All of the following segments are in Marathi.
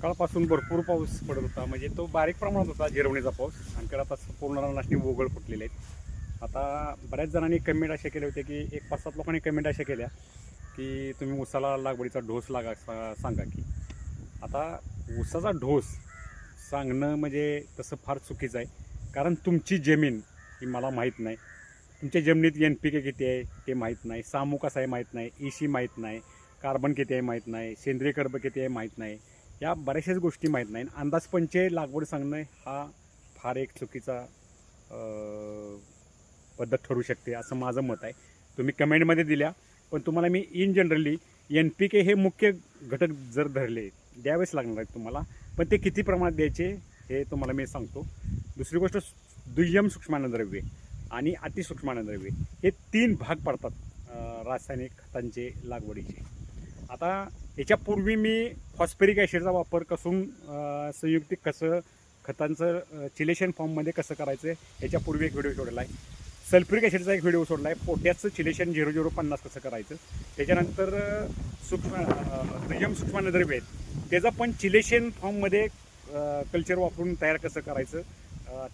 सकाळपासून भरपूर पाऊस पडत होता, म्हणजे तो बारीक प्रमाणात होता, झिरवणीचा पाऊस. आणि आता पूर्ण रानाची वोगळ फुटलेले आहेत. आता बऱ्याच जणांनी कमेंट अशा केल्या होत्या की 5-7 लोकांनी कमेंट अशा केल्या की तुम्ही ऊसाला लागवडीचा ढोस लागा सांगा की. आता ऊसाचा ढोस सांगणं म्हणजे तसं फार चुकीचं आहे, कारण तुमची जमीन ही मला माहीत नाही. तुमच्या जमिनीत NPK किती आहे ते माहीत नाही, सामू कसा आहे माहीत नाही, EC माहीत नाही, कार्बन किती आहे माहीत नाही, सेंद्रिय कर्ब किती आहे माहीत नाही. या बऱ्याचशाच गोष्टी माहीत नाही. अंदाजपंचे लागवड सांगणं हा फार एक चुकीचा पद्धत ठरू शकते असं माझं मत आहे. तुम्ही कमेंटमध्ये दिल्या, पण तुम्हाला मी इन जनरली NPK हे मुख्य घटक जर धरले द्यावेच लागणार आहेत तुम्हाला, पण ते किती प्रमाणात द्यायचे हे तुम्हाला मी सांगतो. दुसरी गोष्ट, दुय्यम सूक्ष्मान्नद्रव्ये आणि अतिसूक्ष्मान्नद्रव्ये हे 3 भाग पडतात रासायनिक खतांचे लागवडीचे. आता याच्यापूर्वी मी फॉस्फरिक ॲसिडचा वापर कसून संयुक्तिक कसं खतांचं चिलेशन फॉर्ममध्ये कसं करायचं याच्यापूर्वी एक व्हिडिओ सोडला आहे. सल्फ्युरिक ॲसिडचा एक व्हिडिओ सोडला आहे, पोटॅशचं चिलेशन 0050 कसं करायचं. त्याच्यानंतर दुय्यम सूक्ष्मान्नद्रव्ये आहेत त्याचं पण चिलेशन फॉर्ममध्ये कल्चर वापरून तयार कसं करायचं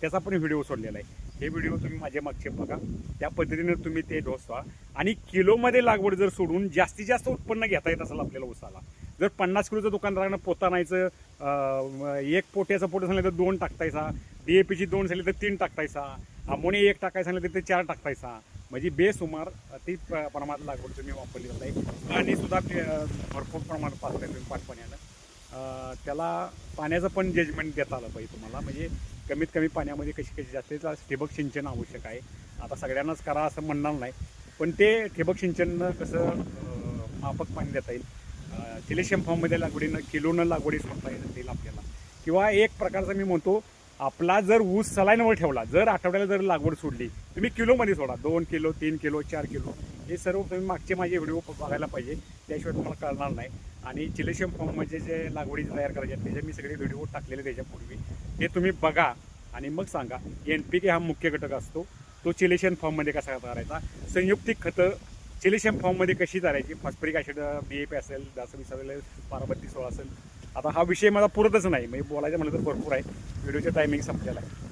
त्याचा पण व्हिडिओ सोडलेला आहे. हे व्हिडिओ तुम्ही माझ्या मागचे बघा, त्या पद्धतीने तुम्ही ते डोस व्हा. आणि किलोमध्ये लागवड जर सोडून जास्तीत जास्त उत्पन्न घेता येत असेल आपल्याला ऊसाला, जर 50 किलोचं दुकानदारानं पोता नाहीचं, 1 पोट्याचा पोतं सांगलं तर 2 टाकतायचा, DAPची 2 सांगली तर 3 टाकतायचा, अमोनिया 1 टाकायचं सांगलं तर ते 4 टाकतायचा, म्हणजे बेसुमार अति प्रमाणात लागवड तुम्ही वापरली जात आहे. आणि सुद्धा भरपूर प्रमाणात पाहताय तुम्ही पाण्यानं. त्याला पाण्याचं पण जजमेंट देता आलं पाहिजे तुम्हाला, म्हणजे कमीत कमी पाण्यामध्ये कशी जास्त ठिबक सिंचन आवश्यक आहे. आता सगळ्यांनाच करा असं म्हणणार नाही, पण ते ठिबक सिंचननं कसं माफक पाणी देता येईल, चिलेशन फॉर्ममध्ये लागवडीनं किलोनं लागवडी सोडता येईल आपल्याला. किंवा एक प्रकारचा मी म्हणतो, आपला जर ऊस सलाईनवर ठेवला, जर आठवड्याला जर लागवड सोडली तुम्ही किलोमध्ये सोडा, 2 किलो 3 किलो 4 किलो, हे सर्व तुम्ही मागचे माझे व्हिडिओ बघायला पाहिजे, त्याशिवाय तुम्हाला कळणार नाही. आणि चिलेशन फॉर्ममध्ये जे लागवडी तयार करायचे आहेत त्याचे मी सगळे व्हिडिओ टाकलेले त्याच्यापूर्वी, ते तुम्ही बघा आणि मग सांगा. NPK हा मुख्य घटक असतो, तो चिलेशन फॉर्ममध्ये कसा करायचा, संयुक्तिक खतं चिलेशन फॉर्ममध्ये कशी करायची, फॉस्फरिक ॲसिड DAP असेल, 10-20 असेल, 12-32-16 असेल. आता हा विषय मला पुरतच नाही, म्हणजे बोलायचं म्हटलं तर भरपूर आहे, व्हिडिओच्या टायमिंग संपलेला आहे.